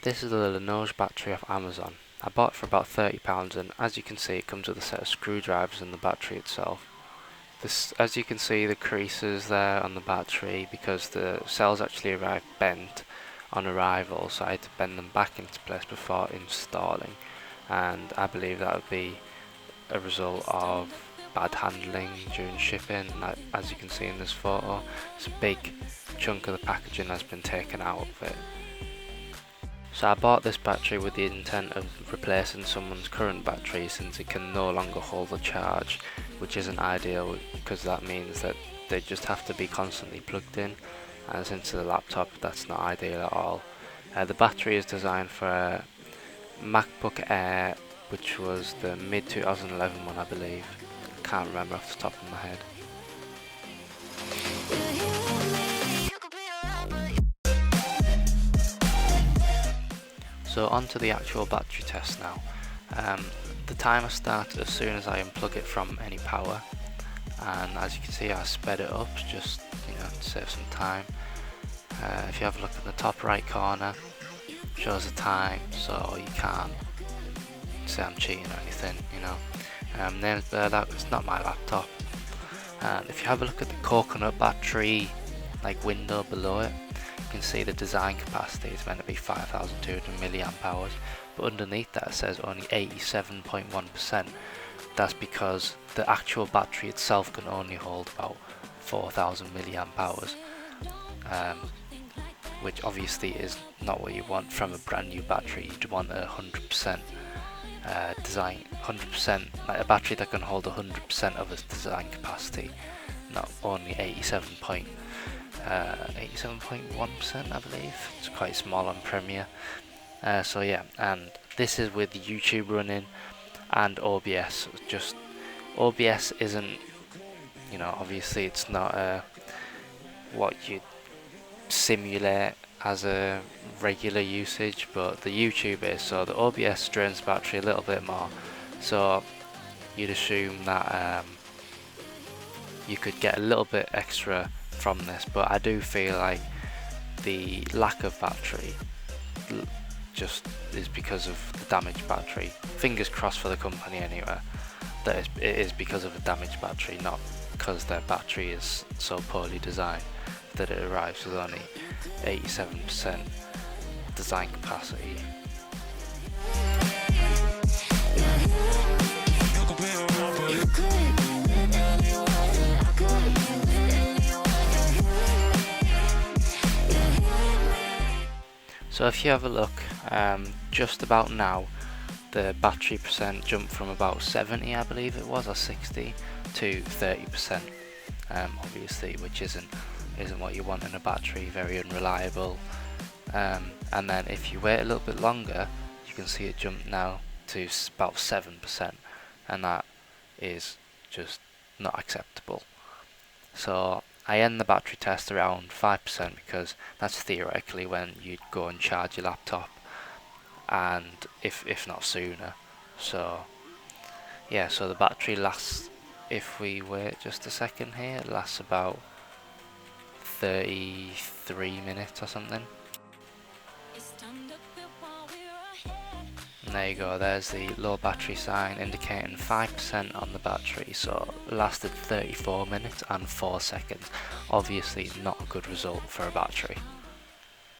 This is the Lenoge battery off Amazon. I bought it for about £30, and as you can see it comes with a set of screwdrivers and the battery itself. This, as you can see, the creases there on the battery because the cells actually arrived bent on arrival, so I had to bend them back into place before installing, and I believe that would be a result of bad handling during shipping. As you can see in this photo, it's a big chunk of the packaging has been taken out of it. So I bought this battery with the intent of replacing someone's current battery, since it can no longer hold the charge, which isn't ideal because that means that they just have to be constantly plugged in, and since the laptop that's not ideal at all. The battery is designed for a Macbook Air, which was the mid 2011 one I believe. Can't remember off the top of my head. So on to the actual battery test now. The timer starts as soon as I unplug it from any power, and as you can see I sped it up just to save some time. If you have a look at the top right corner, it shows the time, so you can't say I'm cheating or anything, Name's there, it's not my laptop. And if you have a look at the coconut battery window below it, you can see the design capacity is meant to be 5,200 milliamp hours, but underneath that it says only 87.1%. That's because the actual battery itself can only hold about 4,000 milliamp hours, which obviously is not what you want from a brand new battery. You'd want a 100% design, 100%, like a battery that can hold 100% of its design capacity, not only 87.1%, I believe. It's quite small on Premiere. So yeah, and this is with YouTube running and OBS. Just OBS isn't, obviously it's not what you simulate as a regular usage, but the YouTube is. So the OBS drains the battery a little bit more, so you'd assume that you could get a little bit extra from this, but I do feel like the lack of battery just is because of the damaged battery. Fingers crossed for the company anyway, that it is because of a damaged battery, not because their battery is so poorly designed that it arrives with only 87% design capacity. So if you have a look, just about now the battery percent jumped from about 70, I believe it was, or 60 to 30%, obviously, which isn't what you want in a battery, very unreliable. And then if you wait a little bit longer, you can see it jump now to about 7%, and that is just not acceptable. So I end the battery test around 5% because that's theoretically when you'd go and charge your laptop, and if not sooner. So yeah, so the battery lasts, if we wait just a second here, it lasts about 33 minutes or something. And there you go, there's the low battery sign indicating 5% on the battery, so it lasted 34 minutes and 4 seconds. Obviously not a good result for a battery.